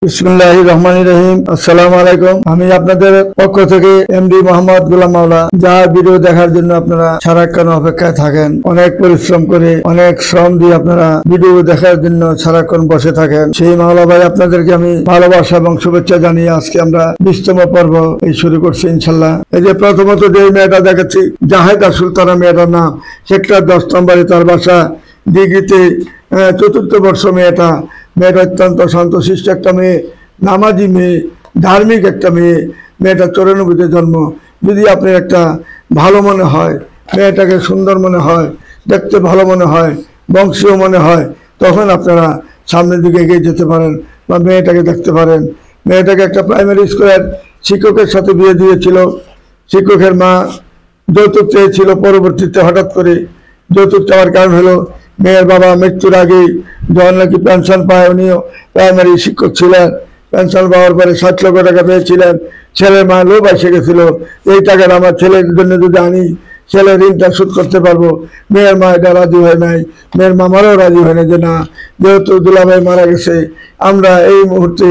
বিসমিল্লাহির রহমানির রহিম। আসসালামু আলাইকুম। আমি আপনাদের পক্ষ থেকে এমডি মোহাম্মদ গোলাম মাওলা, যার ভিডিও দেখার জন্য আপনারা সারাক্ষণ অপেক্ষায় থাকেন, অনেক পরিশ্রম করে অনেক শ্রম দিয়ে আপনারা ভিডিও দেখার জন্য সারাক্ষণ বসে থাকেন, সেই মাওলা ভাই আপনাদেরকে আমি ভালোবাসা এবং শুভেচ্ছা জানিয়ে আজকে আমরা 20তম পর্ব এই শুরু করছি ইনশাল্লাহ। এই যে প্রথমত যে মেয়েটা দেখাচ্ছি, জাহেদা সুলতানা মেয়েটার নাম, সেক্টর 10 নম্বরে তার বাসা, ডিগ্রিতে 4র্থ বর্ষ। মেয়েটা অত্যন্ত শান্তশিষ্ট একটা মেয়ে, নামাজি মেয়ে, ধার্মিক একটা মেয়ে। মেয়েটা 94-তে জন্ম। যদি আপনার একটা ভালো মনে হয়, মেয়েটাকে সুন্দর মনে হয়, দেখতে ভালো মনে হয়, বংশীয় মনে হয়, তখন আপনারা সামনের দিকে এগিয়ে যেতে পারেন বা মেয়েটাকে দেখতে পারেন। মেয়েটাকে একটা প্রাইমারি স্কুলের শিক্ষকের সাথে বিয়ে দিয়েছিল। শিক্ষকের মা যৌতুক চেয়েছিল, পরবর্তীতে হঠাৎ করে যৌতুক চাওয়ার কারণ হলো মেয়ের বাবা মৃত্যুর আগেই যখন নাকি পেনশন পায়, উনিও প্রাইমারি শিক্ষক ছিলেন, পেনশন পাওয়ার পরে 60 লক্ষ টাকা পেয়েছিলেন। ছেলের মা লোভ এসে গেছিল, এই টাকাটা আমার ছেলের জন্য যদি আনি ছেলের ঋণটা শোধ করতে পারবো। মেয়ের মা এটা রাজি হয় নাই, মেয়ের মামারও রাজি হয় না, যে না, যেহেতু দুলাভাই মারা গেছে, আমরা এই মুহূর্তে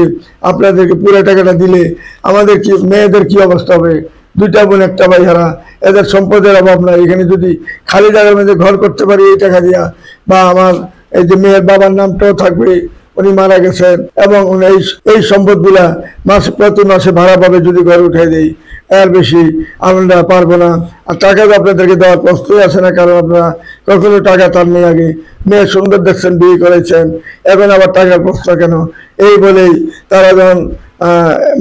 আপনাদেরকে পুরো টাকাটা দিলে আমাদের কি, মেয়েদের কি অবস্থা হবে? 2টা বোন, একটা ভাই হারা, এদের সম্পদের অভাব নাই। এখানে যদি খালি জায়গার মধ্যে ঘর করতে পারি এই টাকা দিয়া, বা আমার এই যে মেয়ের বাবার নামটাও থাকবে, উনি মারা গেছেন, এবং এই সম্পদগুলা প্রতি মাসে ভাড়া পাবে যদি ঘরে উঠে দিই, এর বেশি আমরা পারবো না। আর টাকা তো আপনাদেরকে দেওয়ার প্রস্তুত আছে না, কারণ আপনারা কখনো টাকা তার নেই। আগে মেয়ে সুন্দর দেখছেন, বিয়ে করেছেন, এখন আবার টাকার প্রশ্ন কেন? এই বলেই তারা যখন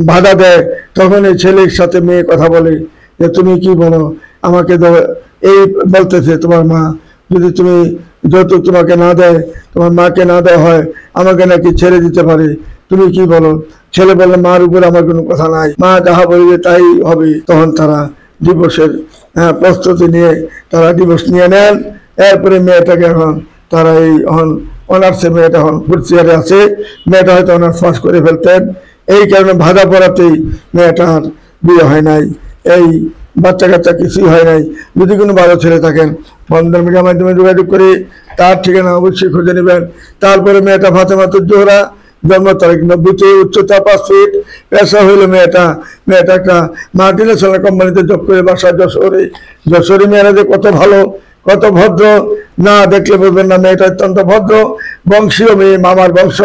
বাধা দেয়, তখন এই ছেলের সাথে মেয়ে কথা বলে যে তুমি কি বলো, আমাকে এই বলতেছে তোমার মা, যদি তুমি যৌতুক তোমাকে না দেয়, তোমার মাকে না দেওয়া হয়, আমাকে নাকি ছেড়ে দিতে পারে, তুমি কি বলো? ছেলে বললে মার উপর আমার কোনো কথা নাই, মা যাহা বলবে তাই হবে। তখন তারা ডিভোর্সের প্রস্তুতি নিয়ে তারা ডিভোর্স নিয়ে নেন। এরপরে মেয়েটাকে এখন তারা এই অনার্সে, মেয়েটা এখন 4th ইয়ারে আছে। মেয়েটা হয়তো অনার্স পাস করে ফেলতেন, এই কারণে বাধা পড়াতেই মেয়েটার বিয়ে হয় নাই। এই বাচ্চা কাচ্চা কিছুই হয় নাই। যদি কোনো ভালো ছেলে থাকেন, বন্ধন মিডিয়ার মাধ্যমে যোগাযোগ করে তার ঠিকানা অবশ্যই খুঁজে নেবেন। তারপরে মেয়েটা ফাতেমাতুজ জোহরা, জন্ম তারিখ 90, উচ্চতা 5 ফিট, পেশা হইল মেয়েটা একটা মাল্টিনেশনাল কোম্পানিতে জব করে, বাসা যশোরে। যশোরে মেয়েরা যে কত ভালো, কত ভদ্র, না দেখলে বলবেন না। মেয়েটা অত্যন্ত ভদ্র, বংশীয় মেয়ে, মামার বংশ,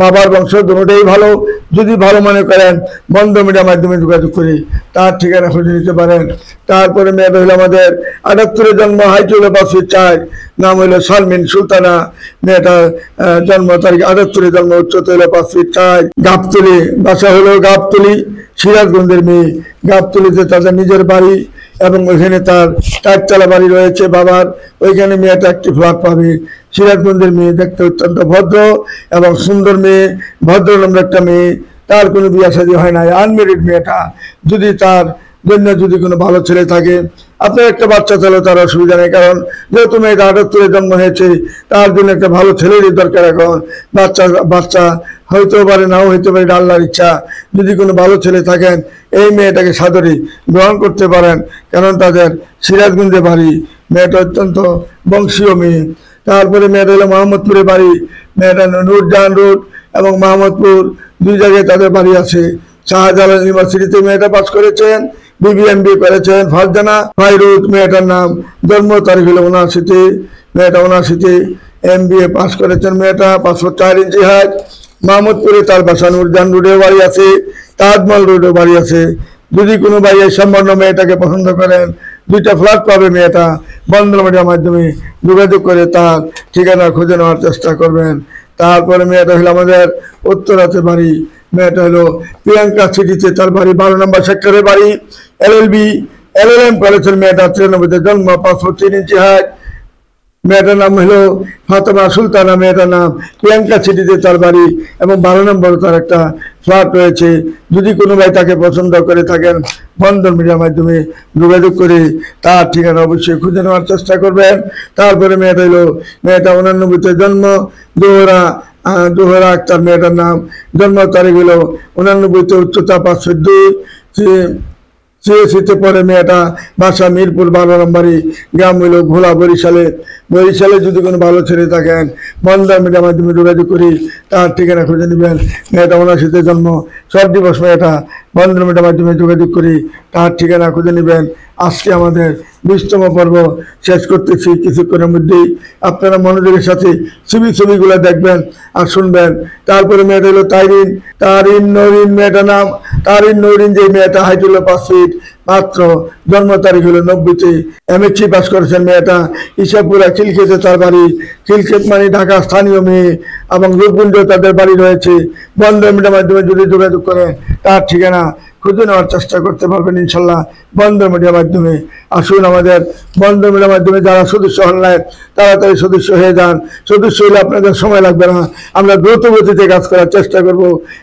বাবার বংশ, দুটোটাই ভালো। যদি ভালো মনে করেন, বন্ধন মিডিয়ার মাধ্যমে যোগাযোগ করে তার ঠিকানা খুঁজে নিতে পারেন। তারপরে মেয়েটা হইল আমাদের 78-এ জন্ম, হাইট হইল 5 ফিট 4, নাম হইল শারমিন সুলতানা। মেয়েটা জন্ম তারিখ 78-এ জন্ম, উচ্চতা হইল 5 ফিট 4, গাবতলি, বাসা হলো গাবতলি, সিরাজগঞ্জের মেয়ে। গাবতলিতে তাদের নিজের বাড়ি এবং ওইখানে তার 4 তলা বাড়ি রয়েছে বাবার, ওইখানে মেয়েটা একটি ফ্ল্যাট পাবে। সিরাজগঞ্জের মেয়ে, দেখতে অত্যন্ত ভদ্র এবং সুন্দর মেয়ে, ভদ্র নম্বর একটা মেয়ে। তার কোনো বিয়ে শাদী হয় নাই, আনমেরিড মেয়েটা। যদি তার জন্য যদি কোনো ভালো ছেলে থাকে, আপনার একটা বাচ্চা ছেলে, তার অসুবিধা নেই, কারণ যেহেতু মেয়েটা 78-এ জন্ম হয়েছে, তার জন্য একটা ভালো ছেলেরই দরকার। এখন বাচ্চা হইতেও পারে, নাও হইতে পারে, আল্লাহর ইচ্ছা। যদি কোনো ভালো ছেলে থাকেন, এই মেয়েটাকে সাদরে গ্রহণ করতে পারেন, কারণ তাদের সিরাজগঞ্জে বাড়ি। মেয়েটা অত্যন্ত বংশীয় মেয়ে। তারপরে মেয়েটা হলো মোহাম্মদপুরে বাড়ি। মেয়েটা নূরজাহান রোড এবং মোহাম্মদপুর 2 জায়গায় তাদের বাড়ি আছে। শাহজালাল ইউনিভার্সিটিতে মেয়েটা পাস করেছেন, BBMBA করেছেন। ফারজানা ফাইরুজ মেয়েটার নাম, জন্ম তারিখ হলো 79, মেয়েটা 79 MBA পাস করেছেন। মেয়েটা 5 ফুট 4 ইঞ্চি হাইট। মোহাম্মদপুরে তার বাসা, নূরজাহান রোডেও বাড়ি আছে, তাজমহল রোডেও বাড়ি আছে। যদি কোনো ভাই এই সম্পন্ন মেয়েটাকে পছন্দ করেন, 2টা ফ্ল্যাট পাবে মেয়েটা। বন্ধন মিডিয়ার মাধ্যমে যোগাযোগ করে তার ঠিকানা খুঁজে নেওয়ার চেষ্টা করবেন। তারপরে মেয়েটা হলো আমাদের উত্তরাতে বাড়ি। মেয়েটা হলো প্রিয়াঙ্কা সিটিতে তার বাড়ি, 12 নম্বর সেক্টরে বাড়ি। LLM করেছেন মেয়েটা, 93-তে জন্ম, 5 ফুট 3 ইঞ্চি হাইট। মেয়েটার নাম হলো ফাতেমা সুলতানা, মেয়েটার নাম, প্রিয়াঙ্কা সিটিতে তার বাড়ি এবং 12 নম্বরে তার একটা ফ্ল্যাট রয়েছে। যদি কোনো ভাই তাকে পছন্দ করে থাকেন, বন্ধন মিডিয়ার মাধ্যমে যোগাযোগ করে তার ঠিকানা অবশ্যই খুঁজে নেওয়ার চেষ্টা করবেন। তারপরে মেয়েটা 89-তে জন্ম, জোহরা আক্তার মেয়েটার নাম, জন্ম তারিখ হলো 89-তে, উচ্চতা 5 ফিট 2, সিএসিতে পরে মেয়েটা বাসা মিরপুর 12 নম্বরই, গ্রাম হইল ভোলা, বরিশালে যদি কোনো ভালো ছেলে থাকেন বন্ধন মিডিয়ার মাধ্যমে যোগাযোগ করি, তার ঠিকানা খুঁজে নেবেন। মেয়েটা 79 জন্ম, 4 দিবস মেয়েটা, বন্ধন মিডিয়ার মাধ্যমে যোগাযোগ করি, তার ঠিকানা খুঁজে নেবেন। আজকে আমাদের 20তম পর্ব শেষ করতেছি কিছুক্ষণের মধ্যেই। আপনারা মনোযোগের সাথে ছবিগুলো দেখবেন আর শুনবেন। তারপরে মেয়েটা হলো তারিন নরিন, মেয়েটার নাম তারিন নরিন। যে মেয়েটা হাইট হলো 5 ফিট মাত্র, জন্ম তারিখ হলো 90-তে, MSc পাস করেছেন মেয়েটা। ইসাপুরা খিলক্ষেতে তার বাড়ি, খিলক্ষেত মানে ঢাকা স্থানীয় মেয়ে, এবং রূপগুঞ্জ তাদের বাড়ি রয়েছে। বন্ধন মিডিয়ার মাধ্যমে যদি যোগাযোগ করেন তার ঠিকানা খুঁজে নেওয়ার চেষ্টা করতে পারবেন ইনশাল্লাহ বন্ধন মিডিয়ার মাধ্যমে। আসুন আমাদের বন্ধন মিডিয়ার মাধ্যমে যারা সদস্য হন নাই তাড়াতাড়ি সদস্য হয়ে যান। সদস্য হলে আপনাদের সময় লাগবে না, আমরা দ্রুত গতিতে কাজ করার চেষ্টা করব।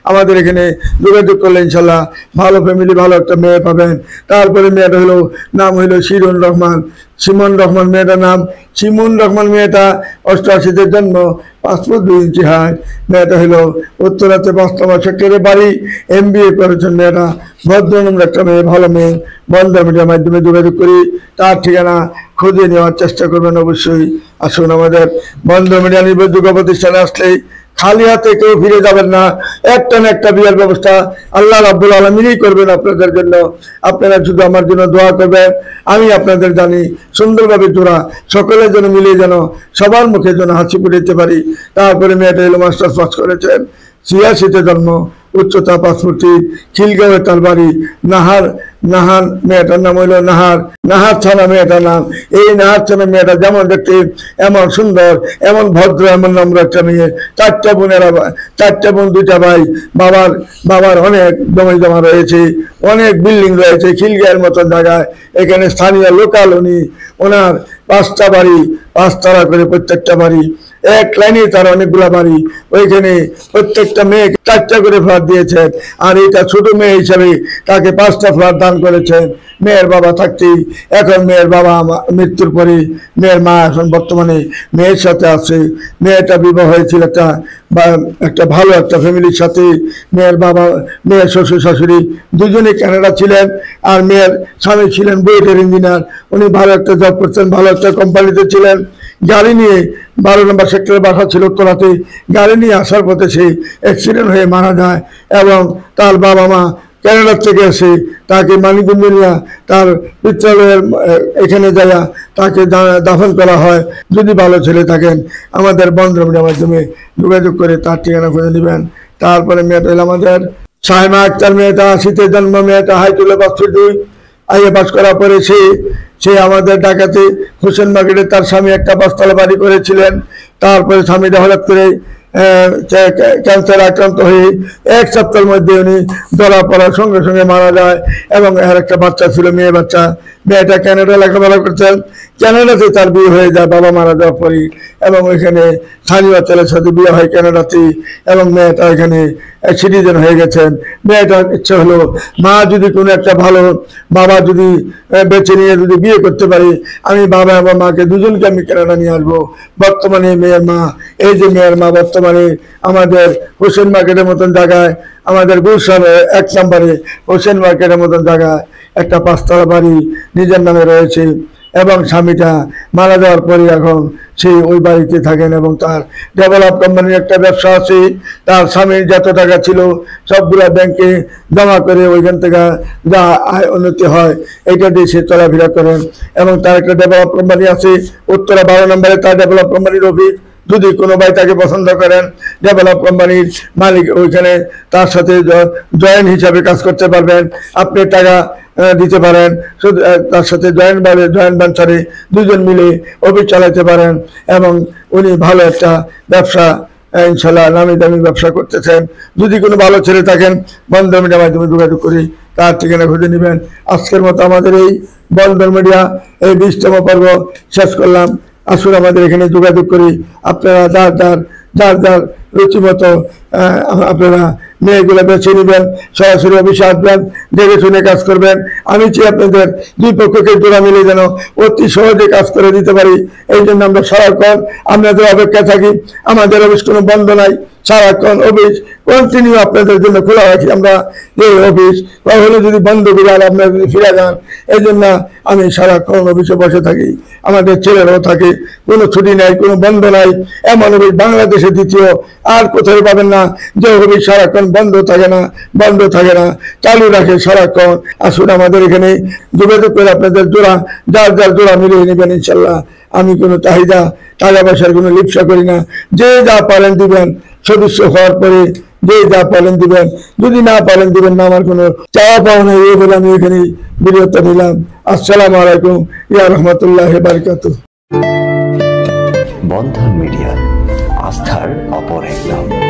আমাদের এখানে যোগাযোগ করলে ইনশাল্লাহ ভালো ফ্যামিলি, ভালো একটা মেয়ে পাবেন। তারপরে মেয়েটা হলো নাম হইলো সিমন রহমান, মেয়েটার নাম সিমন রহমান। মেয়েটা 88-তে জন্ম, 5 ফুট 2 ইঞ্চি হাইট। মেয়েটা হলো উত্তরাতে 5 নম্বর সেক্টরে বাড়ি, MBA করেছেন মেয়েটা। ভদ্রনম্র একটা মেয়ে, ভালো মেয়ে। বন্ধন মিডিয়ার মাধ্যমে যোগাযোগ করি, তার ঠিকানা খুঁজে নেওয়ার চেষ্টা করবেন অবশ্যই। আসুন আমাদের বন্ধন মিডিয়া নির্ভরযোগ্য প্রতিষ্ঠানে আসলেই খালি হাতে কেউ ফিরে যাবেন না। একটা না একটা বিয়ের ব্যবস্থা আল্লাহ রাব্বুল আলামিনই করবেন আপনাদের জন্য। আপনারা শুধু আমার জন্য দোয়া করবেন। আমি আপনাদের জানি সুন্দরভাবে জোড়া সকলের জন্য মিলে যেন সবার মুখে যেন হাসি ফুটাইতে পারি। তারপরে মেয়েটা এলো মাস্টার্স পাস করেছেন, 86-তে জন্ম, উচ্চতা 5 ফুট 3, খিলগাঁওয়ে তার বাড়ি। নাহার মেয়েটার নাম হইল নাহার ছানা মেয়েটার নাম। এই নাহার ছানা মেয়েটা যেমন দেখতে এমন সুন্দর, এমন ভদ্র, এমন নম্র একটা মেয়ে। 4টা বোন 2টা ভাই। বাবার অনেক জমি জমা রয়েছে, অনেক বিল্ডিং রয়েছে খিলগাঁওয়ের মতন জায়গায়। এখানে স্থানীয় লোকাল ওনার 5টা বাড়ি, 5 তলা করে প্রত্যেকটা বাড়ি, এক লাইনে তার অনেকগুলা বাড়ি। ওইখানে প্রত্যেকটা মেয়ে 4টা করে ফ্ল্যাট দিয়েছেন, আর এটা ছোট মেয়ে হিসাবে তাকে 5টা ফ্ল্যাট দান করেছেন। মেয়ের বাবা থাকতেই, এখন মেয়ের বাবা মৃত্যুর পরে মেয়ের মা এখন বর্তমানে মেয়ের সাথে আছে। মেয়েটা বিবাহ হয়েছিল একটা ভালো একটা ফ্যামিলির সাথে। মেয়ের শ্বশুর শাশুড়ি দুজনে কানাডা ছিলেন, আর মেয়ের স্বামী ছিলেন বুয়েটের ইঞ্জিনিয়ার। উনি ভালো একটা জব করতেন, ভালো একটা কোম্পানিতে ছিলেন। গাড়ি নিয়ে 12 নম্বর সেক্টরে বাসা ছিল উত্তরাতে, গাড়ি নিয়ে আসার পথে সেই অ্যাক্সিডেন্ট হয়ে মারা যায়। এবং তার বাবা মা কানাডার থেকে এসে তাকে মানিকগঞ্জ নিয়ে তার পিত্রালয়ের এখানে যায় তাকে দাফন করা হয়। যদি ভালো ছেলে থাকেন আমাদের বন্ধন মিডিয়ার মাধ্যমে যোগাযোগ করে তার ঠিকানা খুঁজে নেবেন। তারপরে মেয়েটা হলো আমাদের সাইমা আক্তার, মেয়েটা 80-তে জন্ম, মেয়েটা হাইট হলো 5 ফুট 2। আইএ পাস করার পরে সে আমাদের ঢাকাতে হোসেন মার্কেটে তার স্বামী একটা 5 তলা বাড়ি করেছিলেন। তারপরে স্বামীটা হঠাৎ করে ক্যান্সার আক্রান্ত হয়ে 1 সপ্তাহের মধ্যে উনি ধরা পড়ার সঙ্গে সঙ্গে মারা যায়। এবং এর একটা বাচ্চা ছিল, মেয়ে বাচ্চা। মেয়েটা কানাডা লেখাপড়া করতেন, কানাডাতে তার বিয়ে হয়ে যায় বাবা মারা যাওয়ার পরে, এবং ওইখানে স্থানীয় ছেলের সাথে বিয়ে হয় কানাডাতে, এবং মেয়েটা ওইখানে সিটিজেন হয়ে গেছেন। মেয়েটার ইচ্ছা হলো মা যদি কোনো একটা ভালো বাবা যদি বেছে নিয়ে যদি বিয়ে করতে পারি, আমি বাবা এবং মাকে দুজনকে আমি কানাডা নিয়ে আসবো। বর্তমানে মেয়ের মা, এই যে মেয়ের মা বর্তমানে আমাদের হোসেন মার্কেটের মতন জায়গায়, আমাদের গুলশানে 1 নম্বরে হোসেন মার্কেটের মতন জায়গায় একটা 5 তলা বাড়ি নিজের নামে রয়েছে। এবং স্বামীটা মারা যাওয়ার পরে এখন সেই ওই বাড়িতে থাকেন, এবং তার ডেভেলপ কোম্পানির একটা ব্যবসা আছে। তার স্বামীর যত টাকা ছিল সবগুলা ব্যাংকে জমা করে ওইখান থেকে যা আয় উন্নতি হয় এইটা দিয়ে সে চলাফেরা করেন। এবং তার একটা ডেভেলপ কোম্পানি আছে উত্তরা 12 নম্বরে, তার ডেভেলপ কোম্পানির অফিস। যদি কোনো ভাই তাকে পছন্দ করেন, ডেভেলপ কোম্পানির মালিক, ওইখানে তার সাথে জয়েন্ট হিসাবে কাজ করতে পারবেন। আপনি টাকা দিতে পারেন, শুধু তার সাথে জয়েন্ট ভেঞ্চারে দুজন মিলে অফিস চালাতে পারেন। এবং উনি ভালো একটা ব্যবসা ইনশাল্লাহ নামি দামি ব্যবসা করতেছেন। যদি কোনো ভালো ছেলে থাকেন বন্ধন মিডিয়ার মাধ্যমে যোগাযোগ করি, তার ঠিকানা খুঁজে নেবেন। আজকের মতো আমাদের এই বন্ধন মিডিয়া এই 20তম পর্ব শেষ করলাম। আসুন আমাদের এখানে যোগাযোগ করি। আপনারা যার রুচি মতো আপনারা মেয়েগুলো বেছে নেবেন, সরাসরি অফিসে আসবেন, দেখে শুনে কাজ করবেন। আমি চাই আপনাদের 2 পক্ষকে জোড়া মিলে যেন অতি সহজে কাজ করে দিতে পারি। এই জন্য আমরা সারাক্ষণ আপনাদের অপেক্ষায় থাকি। আমাদের অফিস কোনো বন্ধ নাই, সারাক্ষণ অফিস কন্টিনিউ আপনাদের জন্য খোলা রাখি আমরা এই অফিস, তাহলে যদি বন্ধ করে আর আপনারা যদি ফিরে যান, এই জন্য আমি সারাক্ষণ অফিসে বসে থাকি, আমাদের ছেলেরাও থাকে, কোনো ছুটি নাই, কোনো বন্ধ নাই। এমন অফিস বাংলাদেশে দ্বিতীয় আর কোথাও পাবেন না যে অফিস সারাক্ষণ বন্ধ থাকে না, চালু রাখে সারাক্ষণ। আসুন আমাদের এখানে যোগাযোগ করে আপনাদের জোড়া, যার জোড়া মিলিয়ে নেবেন ইনশাল্লাহ। আমি কোনো চাহিদা টাকা পয়সার কোনো লিপসা করি না, যে যা পারেন দিবেন, সদস্য হওয়ার পরে যে যা পারেন দিবেন, যদি না পারেন দিবেন না, আমার কোনো চাওয়া পাওয়া নাই। এই বলে আমি এখানে বিরত নিলাম। আসসালামু আলাইকুম ইয়া রাহমাতুল্লাহি ওয়া বারাকাতুহু। বন্ধন মিডিয়া, আস্থার অপর এক নাম।